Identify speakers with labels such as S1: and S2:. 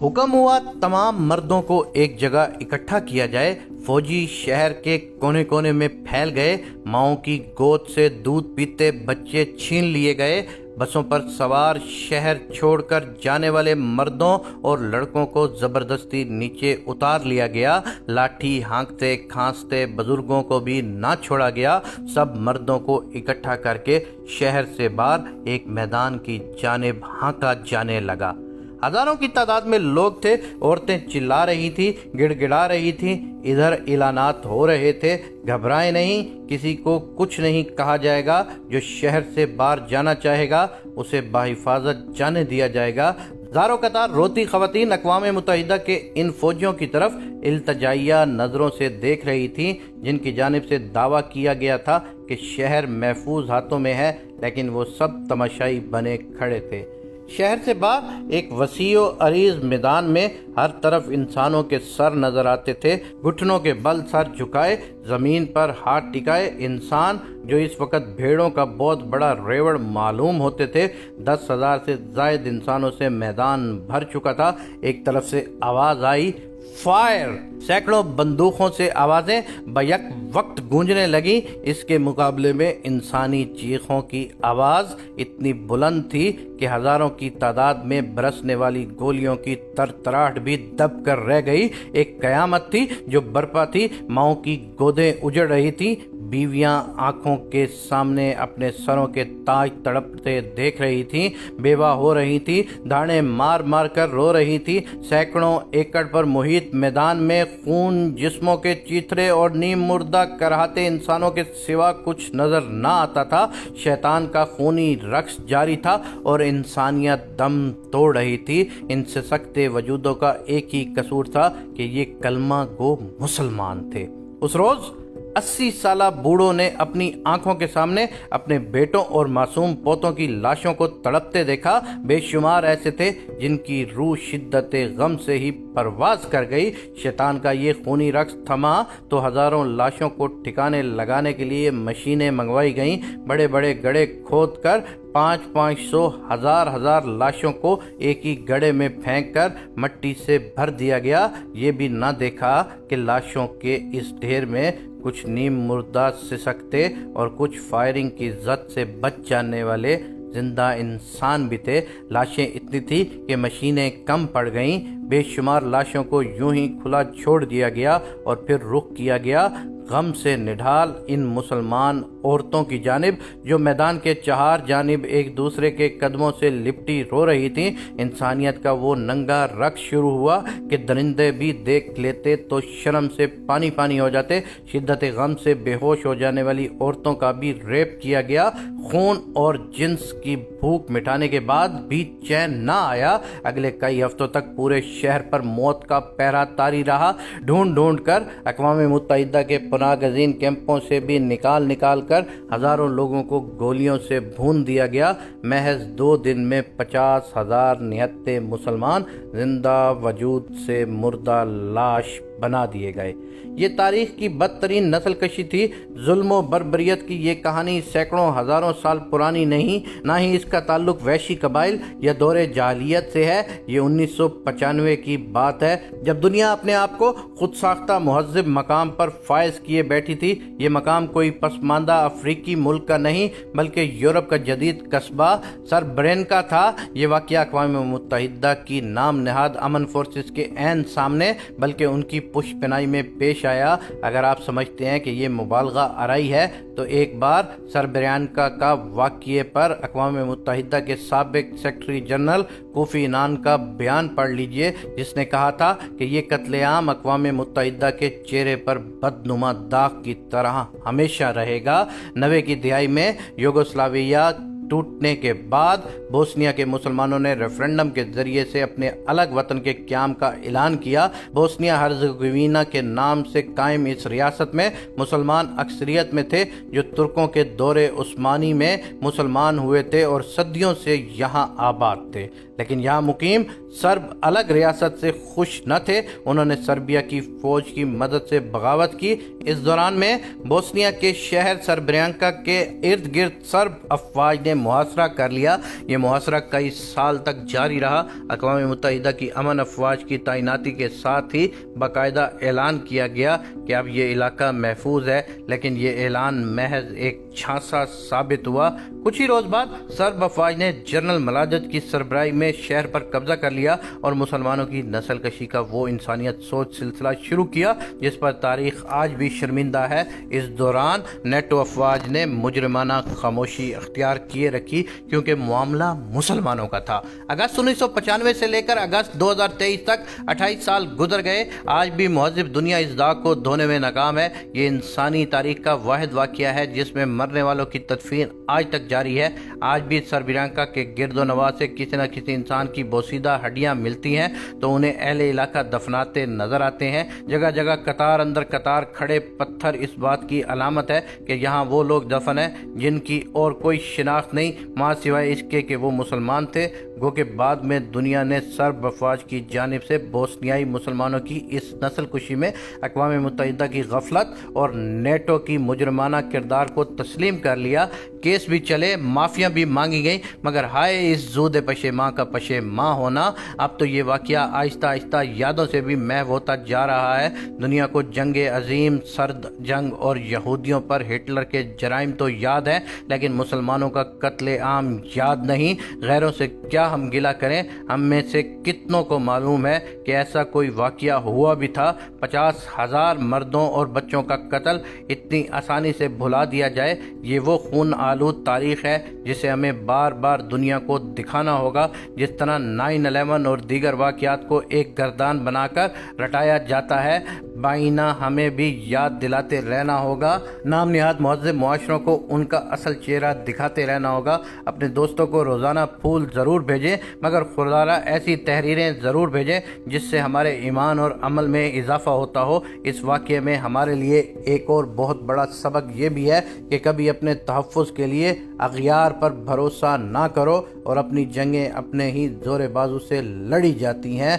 S1: हुक्म हुआ तमाम मर्दों को एक जगह इकट्ठा किया जाए। फौजी शहर के कोने कोने में फैल गए। माओं की गोद से दूध पीते बच्चे छीन लिए गए। बसों पर सवार शहर छोड़कर जाने वाले मर्दों और लड़कों को जबरदस्ती नीचे उतार लिया गया। लाठी हाँकते खांसते बुजुर्गों को भी ना छोड़ा गया। सब मर्दों को इकट्ठा करके शहर से बाहर एक मैदान की जानिब हाँका जाने लगा। हजारों की तादाद में लोग थे। औरतें चिल्ला रही थी, गिड़गिड़ा रही थी। इधर इलानात हो रहे थे, घबराए नहीं, किसी को कुछ नहीं कहा जाएगा। जो शहर से बाहर जाना चाहेगा उसे बाहिफाजत जाने दिया जाएगा। ज़ारो कतार रोती ख़वातीन अक़वाम मुत्तहिदा के इन फौजियों की तरफ इल्तजाइया नज़रों से देख रही थी, जिनकी जानिब से दावा किया गया था कि शहर महफूज हाथों में है, लेकिन वो सब तमाशाई बने खड़े थे। शहर से बाहर एक वसीओ अरीज मैदान में हर तरफ इंसानों के सर नजर आते थे। घुटनों के बल सर झुकाए, जमीन पर हाथ टिकाए इंसान जो इस वक्त भेड़ों का बहुत बड़ा रेवड़ मालूम होते थे। 10,000 से जायद इंसानों से मैदान भर चुका था। एक तरफ से आवाज आई, फायर! सैकड़ों बंदूकों से आवाजें बैक वक्त गूंजने लगी। इसके मुकाबले में इंसानी चीखों की आवाज इतनी बुलंद थी कि हजारों की तादाद में बरसने वाली गोलियों की तरतराहट भी दब कर रह गई। एक कयामत थी जो बरपा थी। माओं की गोदें उजड़ रही थी। बीवियां आंखों के सामने अपने सरों के ताज तड़पते देख रही थीं, बेवा हो रही थी, दाने मार मार कर रो रही थी। सैकड़ों एकड़ पर मुहित मैदान में खून, जिस्मों के चीथड़े और नीम मुर्दा कराहते इंसानों के सिवा कुछ नजर ना आता था। शैतान का खूनी रक्स जारी था और इंसानियत दम तोड़ रही थी। इन सिसकते वजूदों का एक ही कसूर था कि ये कलमा गो मुसलमान थे। उस रोज 80 साला बूढ़ों ने अपनी आंखों के सामने अपने बेटों और मासूम पोतों की लाशों को तड़पते देखा। बेशुमार ऐसे थे जिनकी रूह शिद्दत गम से ही परवाज कर गई। शैतान का ये खूनी रक्स थमा तो हजारों लाशों को ठिकाने लगाने के लिए मशीनें मंगवाई गईं। बड़े बड़े गड्ढे खोद कर 500 हजार लाशों को एक ही गड्ढे में फेंक कर मट्टी से भर दिया गया। ये भी ना देखा कि लाशों के इस ढेर में कुछ नीम मुर्दा सिसकते और कुछ फायरिंग की जद से बच जाने वाले जिंदा इंसान भी थे। लाशें इतनी थी कि मशीनें कम पड़ गईं। बेशुमार लाशों को यूं ही खुला छोड़ दिया गया और फिर रुख किया गया गम से निढाल इन मुसलमान औरतों की जानिब जो मैदान के चार जानिब एक दूसरे के कदमों से लिपटी रो रही थी। इंसानियत का वो नंगा रक्स शुरू हुआ कि दरिंदे भी देख लेते तो शर्म से पानी पानी हो जाते। शिद्दत गम से बेहोश हो जाने वाली औरतों का भी रेप किया गया। खून और जिन्स की भूख मिटाने के बाद भी चैन ना आया। अगले कई हफ्तों तक पूरे शहर पर मौत का पहरा तारी रहा। ढूंढ ढूंढ कर अक़वाम मुत्तहिदा के पनाहगज़ीन कैंपों से भी निकाल कर हजारों लोगों को गोलियों से भून दिया गया। महज 2 दिन में 50,000 निहत्ते मुसलमान जिंदा वजूद से मुर्दा लाश बना दिए गए। ये तारीख की बदतरीन नस्ल कशी थी। जुल्म व बर्बरियत की ये कहानी सैकड़ों हजारों साल पुरानी नहीं, ना ही इसका ताल्लुक वैशी कबाइल या दौरे जाहिलियत से है। ये 1995 की बात है, जब दुनिया अपने आप को खुद साख्ता मुहज़्ज़िब मकाम पर फायज किए बैठी थी। ये मकाम कोई पसमानदा अफ्रीकी मुल्क का नहीं, बल्कि यूरोप का जदीद कस्बा सरब्रेन का था। ये वाक़या अक़वाम मुत्तहिदा की नाम नहाद अमन फोर्सेस के ऐन सामने, बल्कि उनकी पुष्पनाई में पेश आया। अगर आप समझते हैं कि ये मुबालगा आराई है तो एक बार सरब्रियानका का वाक़ये पर अक़वाम मुत्तहिदा के साबिक सेक्रेटरी जनरल कोफी अन्नान का बयान पढ़ लीजिए, जिसने कहा था कि ये कत्लेआम अक़वाम मुत्तहिदा के चेहरे पर बदनुमा दाग की तरह हमेशा रहेगा। 90 की दिहाई में यूगोस्लाविया टूटने के बाद बोस्निया के मुसलमानों ने रेफरेंडम के जरिए से अपने अलग वतन के क़याम का ऐलान किया। बोस्निया हर्ज़गोविना के नाम से कायम इस रियासत में मुसलमान अक्सरियत में थे, जो तुर्कों के दौरे उस्मानी में मुसलमान हुए थे और सदियों से यहाँ आबाद थे। लेकिन यहाँ मुकीम सर्ब अलग रियासत से खुश न थे। उन्होंने सर्बिया की फौज की मदद से बगावत की। इस दौरान में बोस्निया के शहर सरब्रियानका के इर्द गिर्द सर्ब अफवाज ने محاصرہ کر لیا۔ یہ محاصرہ کئی سال تک جاری رہا۔ اقوام متحدہ کی امن افواج کی تعیناتی کے ساتھ ہی باقاعدہ اعلان کیا گیا کہ اب یہ علاقہ محفوظ ہے، لیکن یہ اعلان محض ایک جھانسا ثابت ہوا۔ کچھ ہی روز بعد سرب افواج نے جنرل ملاجد کی سربراہی میں شہر پر قبضہ کر لیا اور مسلمانوں کی نسل کشی کا وہ انسانیت سوچ سلسلہ شروع کیا جس پر تاریخ آج بھی شرمندہ ہے۔ اس دوران نیٹو افواج نے مجرمانہ خاموشی اختیار کیے رکھی کیونکہ معاملہ مسلمانوں کا تھا۔ اگست 1995 سے لے کر اگست 2023 تک 28 سال گزر گئے، آج بھی مہذب دنیا اس داغ کو دھونے میں ناکام ہے۔ یہ انسانی تاریخ کا واحد واقعہ ہے جس میں مرنے والوں کی تدفین آج تک جاری ہے۔ آج بھی سربرینکا کے گرد و نواح سے کسی نہ کسی انسان کی بوسیدہ ہڈیاں ملتی ہیں تو انہیں اہل علاقہ دفناتے نظر آتے ہیں۔ جگہ جگہ قطار اندر قطار کھڑے پتھر اس بات کی علامت ہے کہ یہاں وہ لوگ دفن ہیں جن کی اور کوئی شناخت نہیں ماں سوائے اس کے کہ وہ مسلمان تھے۔ گو کہ بعد میں دنیا نے سرب افواج کی جانب سے بوسنیائی مسلمانوں کی اس نسل کشی میں اقوام متحدہ کی غفلت اور نیٹو کی مجرمانہ کردار کو تسلیم کر لیا۔ کیس بھی چلے، معافیاں بھی مانگی گئیں، مگر ہائے اس زود پشیماں کا پشیماں ہونا۔ اب تو یہ واقعہ آہستہ آہستہ یادوں سے بھی محو ہوتا جا رہا ہے۔ دنیا کو جنگ عظیم، سرد جنگ اور یہودیوں پر ہٹلر کے جرائم تو یاد ہیں، لیکن مسلمانوں کا قتل عام یاد نہیں۔ غیروں سے کیا ہم گلہ کریں؟ ہم میں سے کتنوں کو معلوم ہے کہ ایسا کوئی واقعہ ہوا بھی تھا؟ 50,000 مردوں اور بچوں کا قتل اتنی آسانی سے بھلا دیا جائے، یہ وہ خون آلود تاریخ ہے جسے ہمیں بار بار دنیا کو دکھانا ہوگا۔ جس طرح 9/11 اور دیگر واقعات کو ایک گردان بنا کر رٹایا جاتا ہے، بائینہ ہمیں بھی یاد دلاتے رہنا ہوگا۔ نام نہاد مہذب معاشروں کو ان کا اصل چہرہ دکھاتے رہنا ہوگا۔ اپنے دوستوں کو روزانہ پھول ضرور بھیجیں، مگر خدارہ ایسی تحریریں ضرور بھیجیں جس سے ہمارے ایمان اور عمل میں اضافہ ہوتا ہو۔ اس واقعے میں ہمارے لیے ایک اور بہت بڑا سبق یہ بھی ہے کہ کبھی اپنے تحفظ کے لیے اغیار پر بھروسہ نہ کرو اور اپنی جنگیں اپنے ہی زور بازو سے لڑی جاتی ہیں۔